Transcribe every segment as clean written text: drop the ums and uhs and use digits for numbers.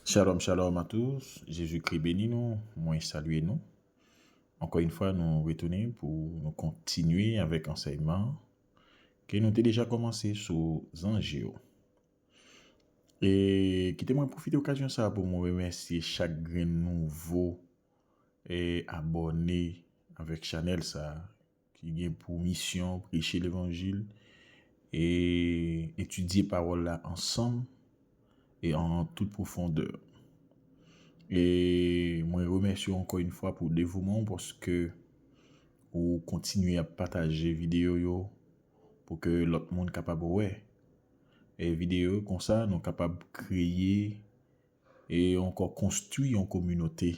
Shalom, shalom à tous. Jésus-Christ bénit nous, moi saluer nous. Encore une fois, nous retournons pour nous continuer avec l'enseignement que nous avons déjà commencé sur Zangéo. Et quittez-moi profiter de l'occasion ça pour me remercier chaque nouveau et abonné avec Chanel ça qui a pour mission prêcher l'évangile et étudier parole là ensemble et en toute profondeur. Et moi, je remercie encore une fois pour le dévouement parce que vous continuez à partager vidéo yo pour que l'autre monde capable ouais. Et vidéo comme ça, nous capable de créer et encore construire une communauté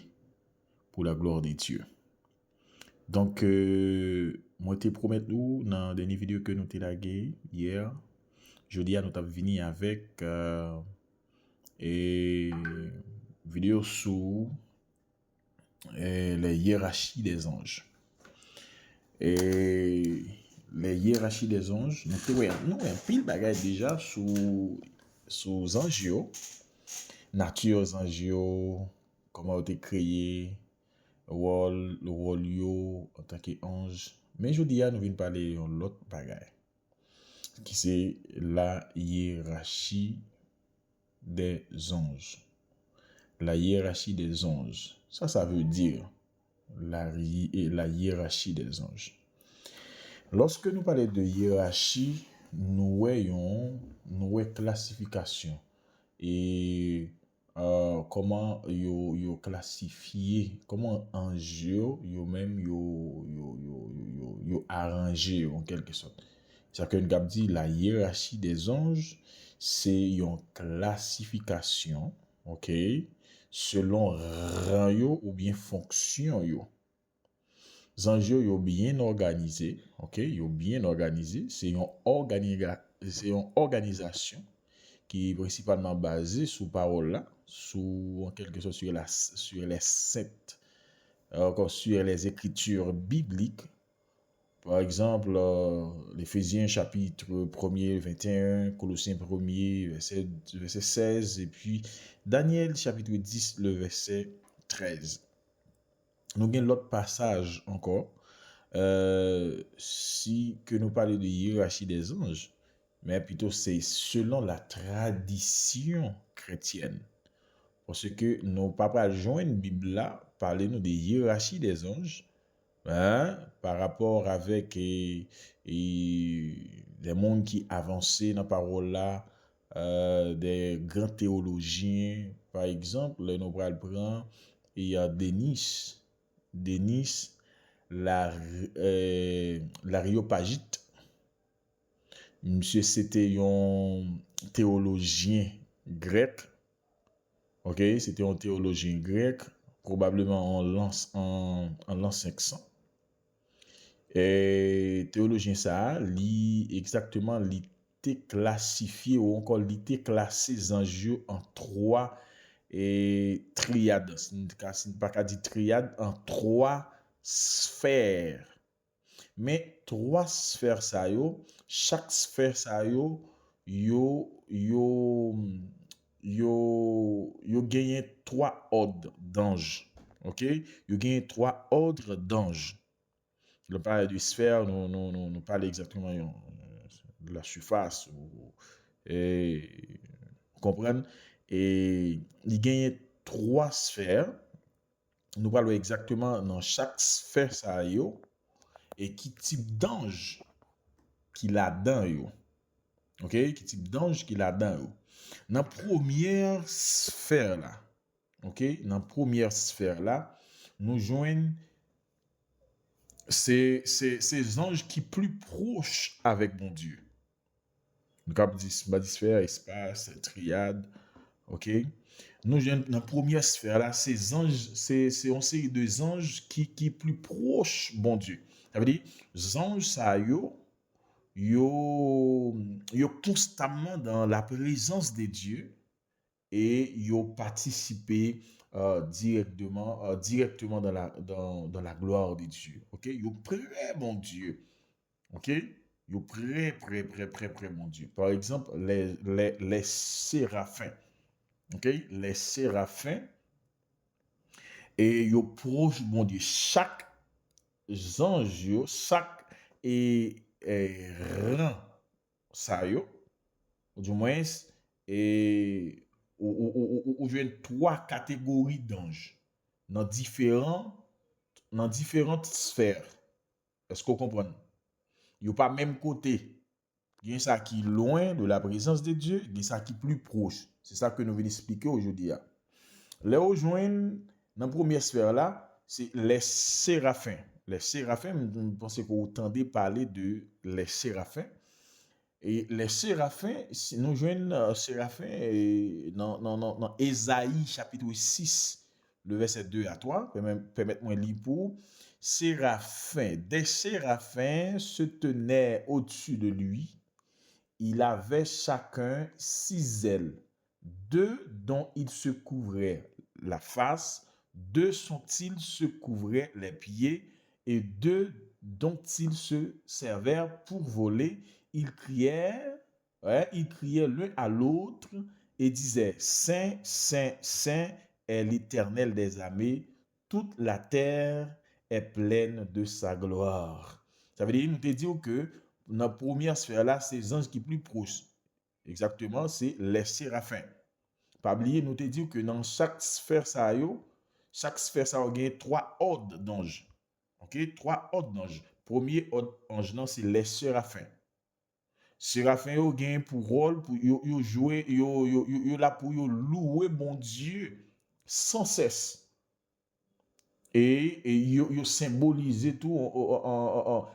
pour la gloire de Dieu. Donc, moi, te promets nous dans la dernière vidéo que nous t'ai lagué hier, jeudi, nous avons venu avec et vidéo sur les hiérarchies des anges. Et les hiérarchies des anges, nous avons pile bagage déjà sous anges, nature anges, comment été créé, le rôle yo en tant qu'ange. Mais je dis, nous venons parler de l'autre bagage, qui c'est la hiérarchie des anges. La hiérarchie des anges. Ça veut dire la hiérarchie des anges. Lorsque nous parlons de hiérarchie, nous voyons classification et comment yo classifié, comment ange yo même yo arrangé en quelque sorte. C'est-à-dire que nous avons dit la hiérarchie des anges, c'est une classification, OK, selon rang yo ou bien fonction yo. Zange yo bien organisé, OK, yo bien organisé, c'est une organisation qui est principalement basée sur parole là, en quelque sorte sur les sept, encore sur les écritures bibliques. Par exemple, l'Éphésiens chapitre 1er, 21, Colossiens 1er, verset 16, et puis Daniel chapitre 10, le verset 13. Nous avons l'autre passage encore, si que nous parlons de hiérarchie des anges, mais plutôt c'est selon la tradition chrétienne. Parce que nos papas joignent Bible là, parlez nous de hiérarchie des anges, hein, par rapport avec les mondes qui avançaient dans la parole là, des grands théologiens, par exemple, nous prenons, il y a Denis, l'Aréopagite. Monsieur, c'était un théologien grec. OK, c'était un théologien grec, probablement en l'an 500. Et théologien ça, exactement, il était classifié ou encore il était classé anges en trois triades. C'est pas qu'à dire triade, en trois sphères. Mais trois sphères ça yo, chaque sphère ça yo gagné trois ordres d'anges. OK? Yo gagné trois ordres d'anges. Le parle de sphère, nous parle exactement de la surface et comprendre et il gagne trois sphères. Nous parlons exactement dans chaque sphère ça yo et qui type d'ange qu'il a dans yo. OK, qui type d'ange qu'il a dans yo. Dans première sphère là. OK, dans première sphère là, nous joignons ces anges qui plus proches avec mon Dieu. Nous avons dit sphère, espace, triade. OK? Nous, dans la première sphère là, ces anges, c'est une série de anges qui plus proches, bon Dieu. Ça veut dire, les anges, ça yo constamment dans la présence de Dieu et yo participé directement dans la gloire de Dieu. OK? Yo prêt, mon Dieu. OK? Yo prêt, mon Dieu. Par exemple, les séraphins. OK? Les séraphins, et yo proche bon Dieu. Chaque ange, chaque rang, ça yo, du moins, et ou jwen trois catégories d'anges dans différentes sphères. Est-ce qu'on comprend? Yo pas même côté. Il y a ça qui est loin de la présence de Dieu, il y a ça qui est plus proche. C'est ça que nous venons expliquer aujourd'hui. Là où joignent dans la première sphère là, c'est les séraphins. Les séraphins, je pense que vous entendez parler de les séraphins. Et les séraphins, si nous joignons séraphins dans Ésaïe chapitre 6, le verset 2 à 3, permettez-moi de lire pour. Séraphins, des séraphins se tenaient au-dessus de lui. Il avait chacun 6 ailes, 2 dont il se couvrait la face, 2 dont il se couvrait les pieds, et 2 dont ils se servèrent pour voler. Ils criaient, ils criaient l'un à l'autre et disaient, Saint, Saint, Saint est l'Éternel des armées, toute la terre est pleine de sa gloire. Ça veut dire, nous te dire que dans la première sphère là, c'est les anges qui sont plus proches. Exactement, c'est les séraphins. Pas oublier, nous te dire que dans chaque sphère ça a trois ordres d'anges. OK, trois ordres d'anges. Premier ordre ange c'est les séraphins. Séraphins yo gen pour rôle pour yo jouer yo là pour yo louer mon Dieu sans cesse. Et yo symboliser tout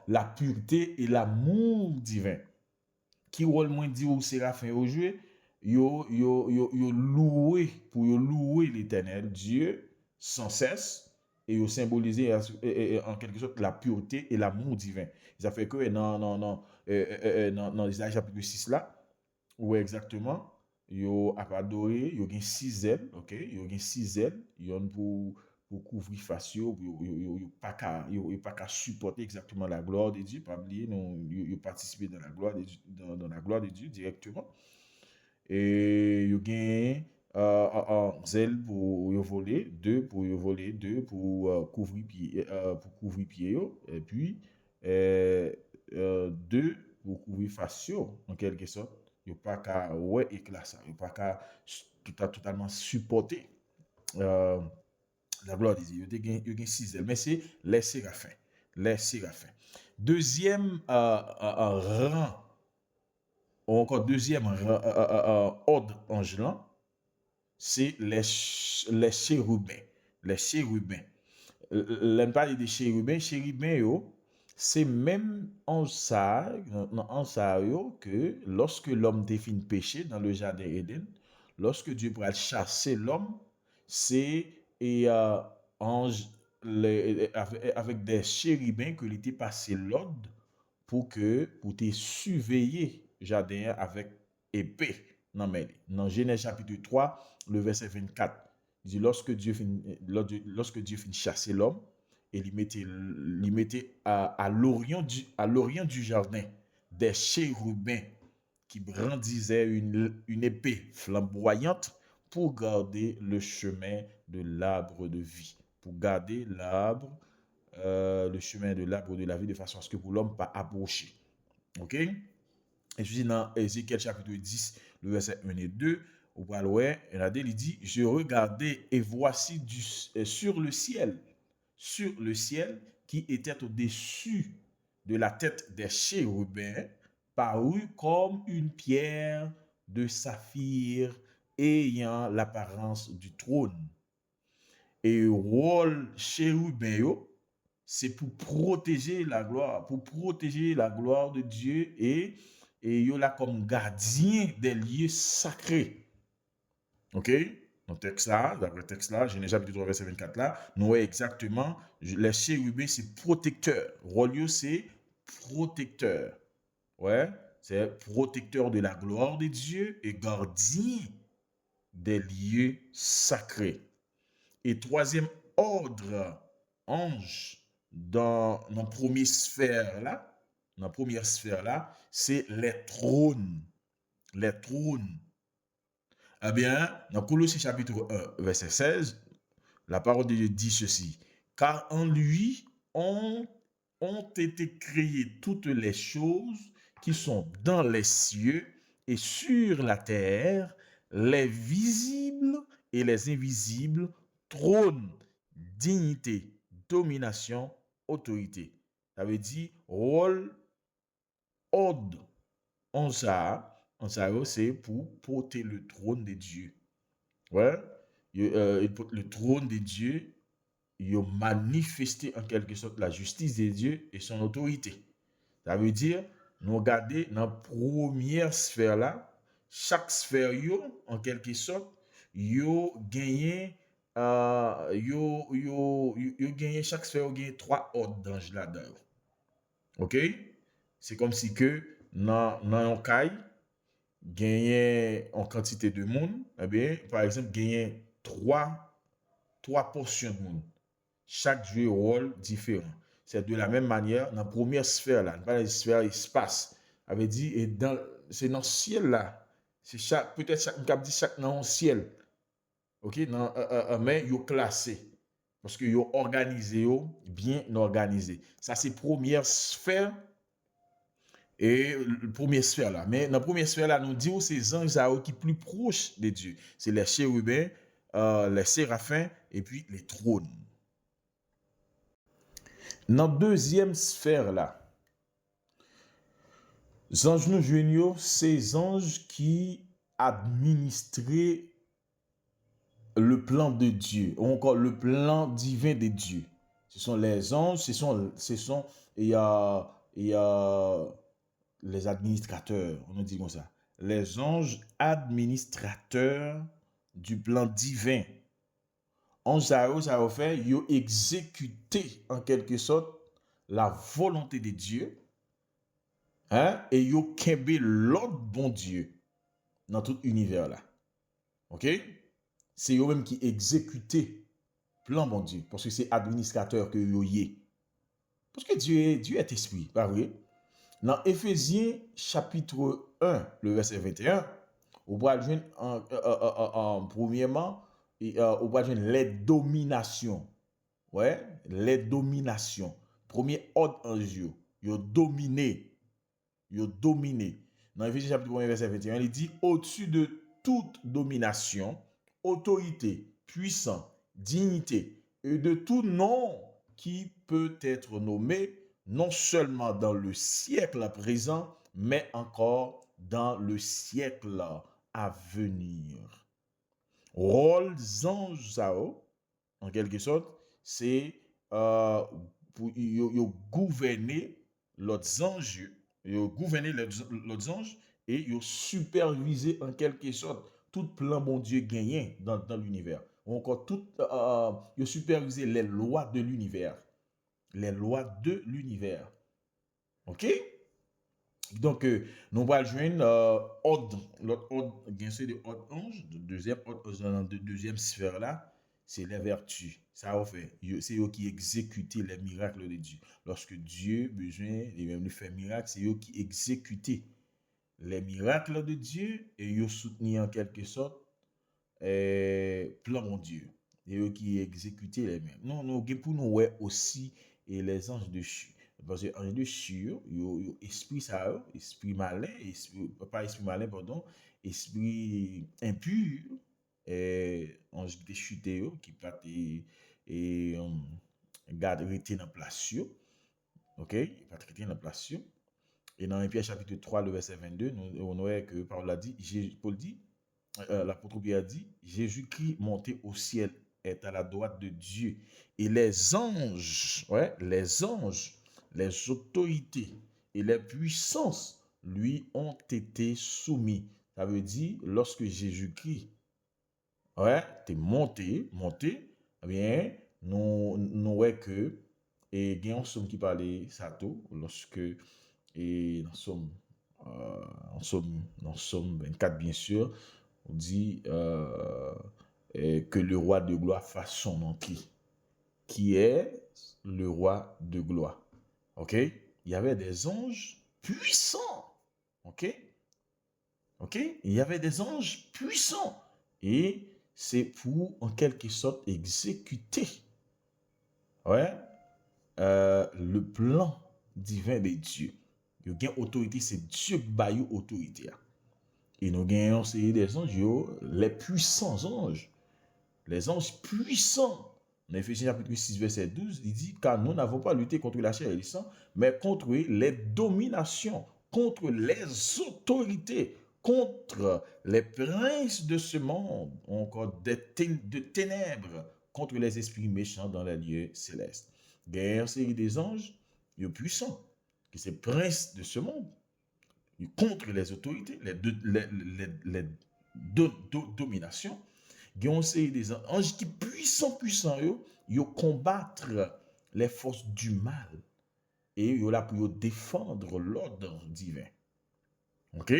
la pureté et l'amour divin. Qui rôle moins dit ou séraphin au jouer, yo loué pour yo louer l'Éternel Dieu sans cesse et yo symboliser en quelque sorte la pureté et l'amour divin. Ça fait que dans Isaïe chapitre 6 là, où exactement yo a adoré, yo gen 6 ailes, OK? Yo gen 6 ailes, yon pour couvrir face yo pas qu'à supporter exactement la gloire de Dieu, pas oublier non yo participer dans la gloire de Dieu, dans la gloire de Dieu directement. Et yo gen zèle pour yo voler, deux pour yo voler, deux pour couvrir pied yo, et puis deux pour couvrir face yo en quelque sorte. Yo pas qu'à ouais éclat ça, yo pas qu'à totalement supporter la gloire de Dieu. Il y a 6 ailes, mais c'est les séraphins. Les séraphins. Deuxième rang, ou encore deuxième ordre angelant, c'est les chérubins. Les chérubins. L'on parle des chérubins. Chérubins, c'est même en ça que lorsque l'homme définit péché dans le jardin Éden, lorsque Dieu pourra chasser l'homme, c'est ange, avec des chérubins que l'été passé l'ordre pour te surveiller jardin avec épée. Non mais dans Genèse chapitre 3, le verset 24, il dit lorsque Dieu finit chasser l'homme et il mettait à l'orient du jardin des chérubins qui brandissaient une épée flamboyante pour garder le chemin de l'arbre de vie, pour garder le chemin de l'arbre de la vie de façon à ce que pour l'homme pas approcher. OK? Et je dis dans Ézéchiel chapitre 10, le verset 1 et 2, au Paloué, il dit, je regardais et voici sur le ciel qui était au-dessus de la tête des chérubins, parut comme une pierre de saphir ayant l'apparence du trône. Et rôle chérubin, c'est pour protéger la gloire de Dieu et yo là comme gardien des lieux sacrés. OK? Dans le texte là, Genèse chapitre 3 verset 24 là, nous voyons exactement les chérubins c'est protecteur. Rôle c'est protecteur. Ouais, c'est protecteur de la gloire de Dieu et gardien des lieux sacrés. Et troisième ordre ange dans la première sphère là, c'est les trônes. Les trônes. Eh bien, dans Colossiens chapitre 1, verset 16, la parole de Dieu dit ceci. Car en lui ont été créées toutes les choses qui sont dans les cieux et sur la terre, les visibles et les invisibles, trône, dignité, domination, autorité. Ça veut dire rôle, ordre. C'est pour porter le trône de Dieu. Ouais. Le trône de Dieu, il a manifesté en quelque sorte la justice de Dieu et son autorité. Ça veut dire, nous regarder dans la première sphère là, chaque sphère, en quelque sorte, yo gagné, gagné, chaque sphère, yo gagné 3 ordres d'anges là-dedans. OK? C'est comme si que dans un caille, gagné en quantité de monde, eh bien, par exemple, gagné trois portions de monde. Chaque jeu rôle différent. C'est de la même manière dans la première sphère là, pas la sphère espace. Avait dit et dans c'est dans le ciel là. C'est chaque peut-être chaque cap dit chaque dans le ciel. OK, mais yo classé parce que yo organisé yo bien organisé. Ça c'est première sphère et première sphère là. Mais dans la première sphère là, nous disons ces anges qui sont plus proches de Dieu. C'est les chérubins, les séraphins et puis les trônes. Dans la deuxième sphère là, les anges nous joignent, ces anges qui administraient le plan de Dieu, ou encore le plan divin de Dieu. Ce sont les anges, il y a les administrateurs, on nous dit comme ça. Les anges administrateurs du plan divin. Ange ça va faire, ils ont exécuté en quelque sorte la volonté de Dieu. Hein? Et yo kembe l'autre bon Dieu dans tout univers là. OK? C'est eux même qui exécutent plan bon Dieu parce que c'est administrateur que yo yé. Parce que Dieu est esprit, pas vrai? Dans Éphésiens chapitre 1, le verset 21, on va joindre premièrement on va joindre les dominations. Ouais, les dominations. Premier ordre en Dieu, yo dominé. Yo dominé. Dans Éphésiens chapitre 1, verset 21, il dit au-dessus de toute domination, autorité, puissance, dignité et de tout nom qui peut être nommé non seulement dans le siècle présent, mais encore dans le siècle à venir. Rôle anges, en quelque sorte, c'est pour gouverner l'autre anges. Ils ont gouverné les anges et ils ont supervisé en quelque sorte tout plan bon Dieu gagné dans l'univers. Encore tout, ils ont supervisé les lois de l'univers. Les lois de l'univers. OK? Donc, nous allons joindre l'autre ordre, bien sûr, de ordre ange, deuxième sphère là, c'est les vertus. Ça va faire. C'est eux qui exécutent les miracles de Dieu. Lorsque Dieu a besoin de même faire miracle, c'est eux qui exécutent les miracles de Dieu et ils soutenus en quelque sorte plan mon Dieu. Et eux qui exécutent les mêmes. Non, pour nous, ouais, aussi, et les anges de chute. Parce que ange de chute, yo esprit ça, esprit malin, pas esprit malin, pardon, esprit impur, ange de chute qui pas et garde rester dans place. OK, pas rester dans place. Et dans Pierre chapitre 3, le verset 22, on voit que Paul a dit, Paul dit, l'apôtre Pierre dit, Jésus-Christ monté au ciel est à la droite de Dieu. Et les anges, les autorités et les puissances lui ont été soumis. Ça veut dire, lorsque Jésus-Christ t'es monté, eh bien, nous voyons que, et il y a un somme qui parlait ça tout, lorsque, et dans Somme 24, bien sûr, on dit que le roi de gloire fasse son entrée. Qui est le roi de gloire? OK? Il y avait des anges puissants. OK? OK? Il y avait des anges puissants. Et c'est pour, en quelque sorte, exécuter ouais, le plan divin de Dieu. Yo gen autorité, c'est Dieu qui baille autorité. Et nous gagnons c'est des anges, les puissants anges. Les anges puissants. En Éphésiens chapitre 6, verset 12, il dit, car nous n'avons pas lutté contre la chair et le sang, mais contre les dominations, contre les autorités, contre les princes de ce monde, encore de ténèbres, contre les esprits méchants dans les lieux célestes. Guerre série des anges, ils sont puissants, que ces princes de ce monde, contre les autorités, dominations, il y a des anges qui puissants, ils combattre les forces du mal. Et ils sont là pour défendre l'ordre divin. Ok?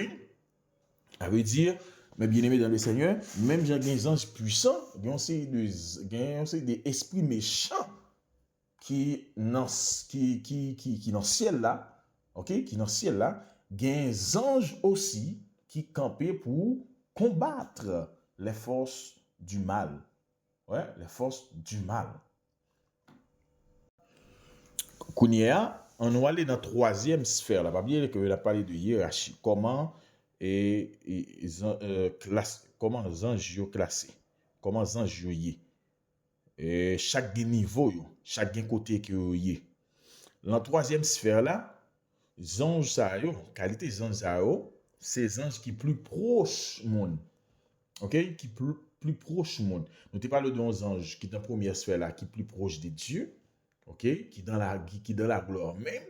Ça veut dire, mes bien-aimés dans le Seigneur, même j'ai des anges puissants, il y a des esprits méchants qui dans le ciel là, ok? Qui dans le ciel là, il y a des anges aussi qui campaient pour combattre les forces du mal. Ouais, les forces du mal. Kounia, on va aller dans la troisième sphère. Là, pas bien que a parlé de hiérarchie. Comment comment les anges classés, comment les anges y et chaque niveau, chaque côté que y. Dans la troisième sphère là, les anges qualité des anges c'est les anges qui plus proches monde. OK, qui plus proche du monde. Nous te parlons d'un ange qui est dans la première sphère là, qui est plus proche de Dieu, OK, qui dans la gloire même,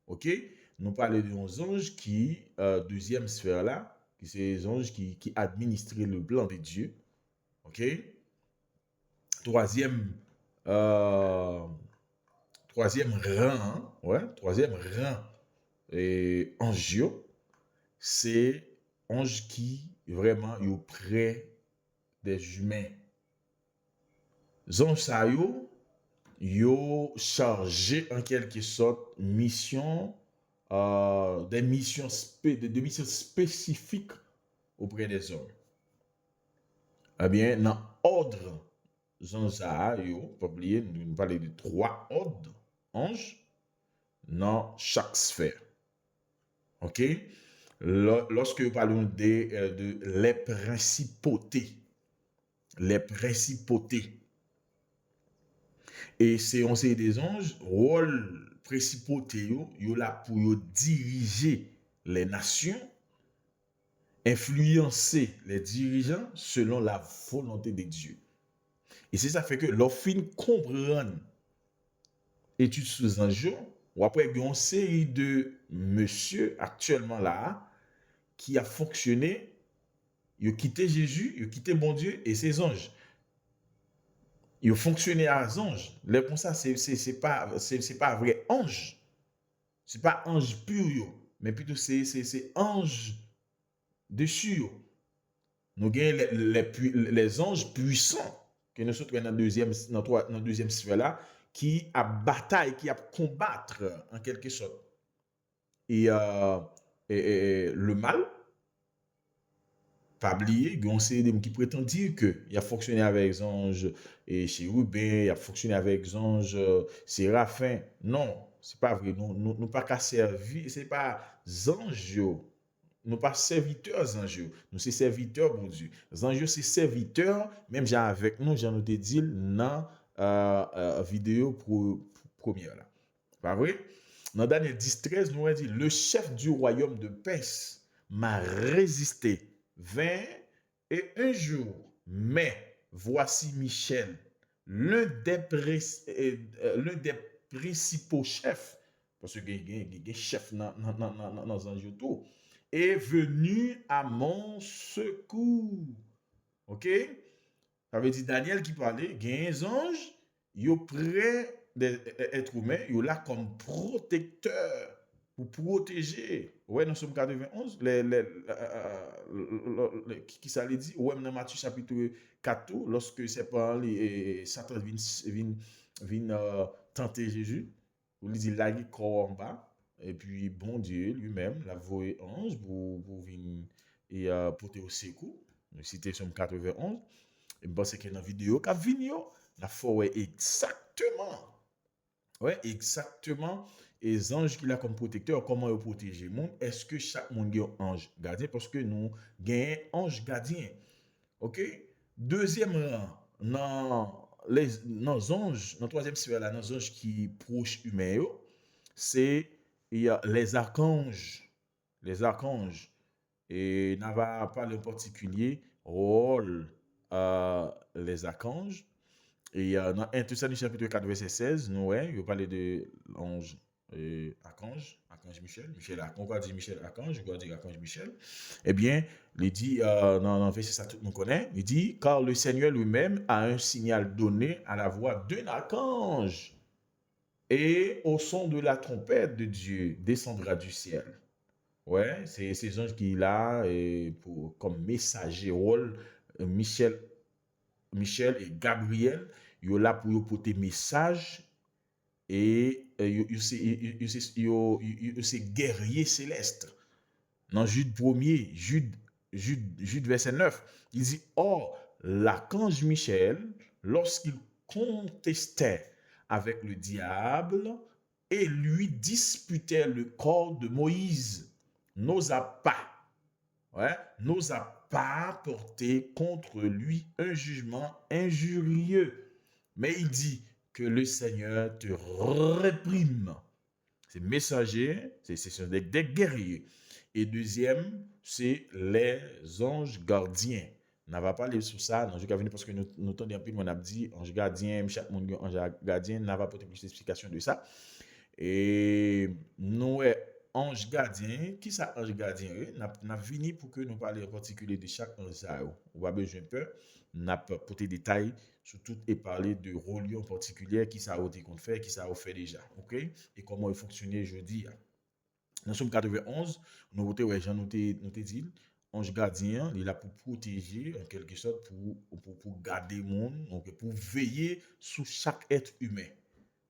OK. Nous parlons d'un ange qui deuxième sphère là, qui c'est les anges qui administrent le plan de Dieu, OK. Troisième troisième rang, ouais, troisième rang et ange, c'est ange qui vraiment est près des humains. Zanj sa yo chargé en quelque sorte mission, des missions, de missions spécifiques auprès des hommes. Eh bien, dans l'ordre, zanj sa yo, pas oublier, nous parlons de 3 ordres, anges, dans chaque sphère. OK? Lorsque nous parlons de les principautés, et c'est on sait des anges, rôle principauté yo là pour diriger les nations, influencer les dirigeants selon la volonté de Dieu. Et c'est ça fait que leur fin comprendre études sur les anges, ou après il y a une série de monsieur actuellement là qui a fonctionné, ils ont quitté Jésus, ils ont quitté bon Dieu et ses anges. Ils ont fonctionné à ange. Là, comme ça, c'est pas vrai ange. C'est pas ange pur, mais plutôt c'est ange dessus. Nous avons les anges puissants que nous sommes dans la deuxième sphère là, qui a bataille, qui a combattre en quelque sorte. Et le mal, pas oublier, il y a des gens qui prétendent dire qu'il a fonctionné avec les anges et chérubins, il a fonctionné avec les anges séraphins. Non, c'est pas vrai. Nous pas qu'à servir, c'est pas anges. Nous pas serviteurs anges. Nous c'est serviteurs bon Dieu. Les anges c'est serviteurs, même j'ai avec nous, j'en ai dit dans vidéo première là. Pas vrai? Dans Daniel 10:13, nous a dit le chef du royaume de Perse m'a résisté 21 jours. Mais voici Michel, l'un des principaux chefs, parce que il y a des chefs dans un tout, est venu à mon secours. OK? Ça veut dire Daniel qui parlait, il y a un ange, il est près d'être humain, il est là comme protecteur pour protéger. Ouais, dans Somme 91, qui ça le dit? Ouais, dans Matthieu chapitre 4, lorsque c'est pas Satan vient tenter Jésus, il dit là, il corps en bas, et puis bon Dieu lui-même l'a voué ange pour venir et porter au secours. nous citons Somme 91, et je pense que dans la vidéo qui vient, la forêt exactement, ouais, exactement, les anges qu'il a comme protecteur, comment ils protéger le monde, est-ce que chaque monde a un ange gardien, parce que nous avons un ange gardien, ok? Deuxième rang, dans les anges, dans la troisième sphère, là, dans les anges qui proches humains, c'est il y a les archanges. Les archanges. Et on va parler en particulier rôle les archanges. Et dans 1 Thessaloniciens chapitre 4, verset 16, nous, ouais, il parle de l'ange archange Michel. On va dire Michel archange, on va dire archange Michel. Eh bien, il dit, dans le verset ça, tout le monde connaît, il dit, car le Seigneur lui-même a un signal donné à la voix d'un archange. Et au son de la trompette de Dieu descendra du ciel. Ouais, c'est ces anges qu'il a pour, comme messager rôle, Michel, Michel et Gabriel, ils sont là pour porter message et c'est guerrier céleste. Dans Jude 1er, Jude verset 9, il dit, or, l'archange Michel, lorsqu'il contestait avec le diable et lui disputait le corps de Moïse, n'osa pas porter contre lui un jugement injurieux. Mais il dit que le Seigneur te réprime. C'est messager, c'est des guerriers. Et deuxième, c'est les anges gardiens. On va parler sur ça dans le venir parce que nous tendons un peu, on a dit ange gardien, chaque monde ange gardien, on va pas plus d'explications de ça. Et nous, ange gardien, qui ça ange gardien? Nous avons venu pour que nous parlions en particulier de chaque ange. On va besoin peur, nous avons porté des détails sur tout et parler de rôle en particulier, qui ça a été qu'on fait, qui ça a fait déjà, ok? Et comment il fonctionnait jeudi. Dans Somme 91, nous avons dit, ange gardien, il est là pour protéger, en quelque sorte, pour garder le monde, donc pour veiller sur chaque être humain.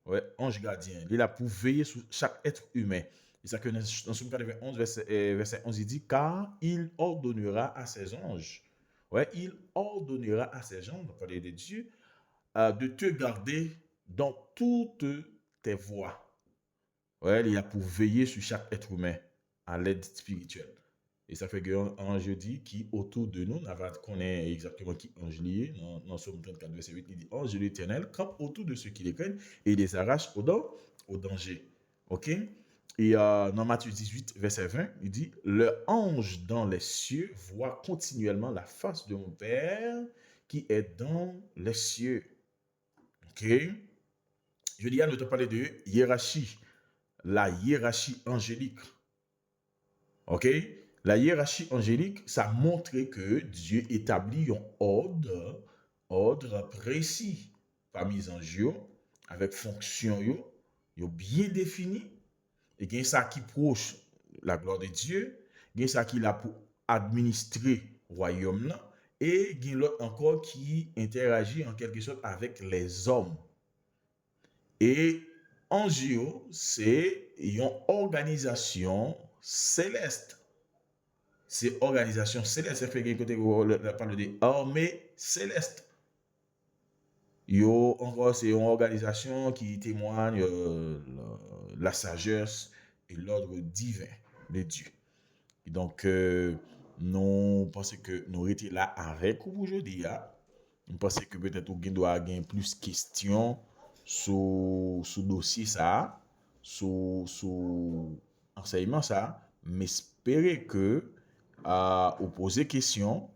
Ouais, ange gardien. Il est là pour veiller sur chaque être humain. C'est ça que dans Somme 91, verset 11, il dit, car il ordonnera à ses anges. Ouais, il ordonnera à ses anges, on parler de Dieu, de te garder dans toutes tes voies. Ouais, il est là pour veiller sur chaque être humain à l'aide spirituelle. Et ça fait qu'un ange dit qui autour de nous, on connaît exactement qui ange lié. Dans Somme 34, verset 8, il dit, ange de l'Éternel campe autour de ceux qui les craignent et les arrache au danger. Ok? Et dans Matthieu 18, verset 20, il dit, le ange dans les cieux voit continuellement la face de mon Père qui est dans les cieux. Ok? Je dis à nous parler de hiérarchie. La hiérarchie angélique. Ok? La hiérarchie angélique, ça montre que Dieu établit un ordre précis parmi les anges, avec fonction bien définie. Et il y a ça qui proche la gloire de Dieu, il y a ça qui est là pour administrer le royaume là, et il y a l'autre encore qui interagit en quelque sorte avec les hommes. Et angio, c'est une organisation céleste. C'est organisation céleste. Ça fait que on parle de armée céleste. Yo, encore, c'est une organisation qui témoigne la sagesse et l'ordre divin de Dieu. Et donc, nous pensons que nous étions là avec vous aujourd'hui. Nous pensons que peut-être vous doit avoir plus de questions sur dossier ça, sur enseignement ça, mais espérez que vous posez questions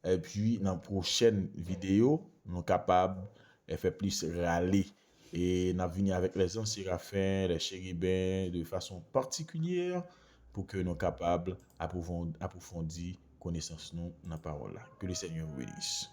et puis dans la prochaine vidéo, nous sommes capables de faire plus râler et nous venir avec les anciens séraphins, les chérubins de façon particulière pour que nous soyons capables d'approfondir connaissance nous dans la parole là. Que le Seigneur vous bénisse.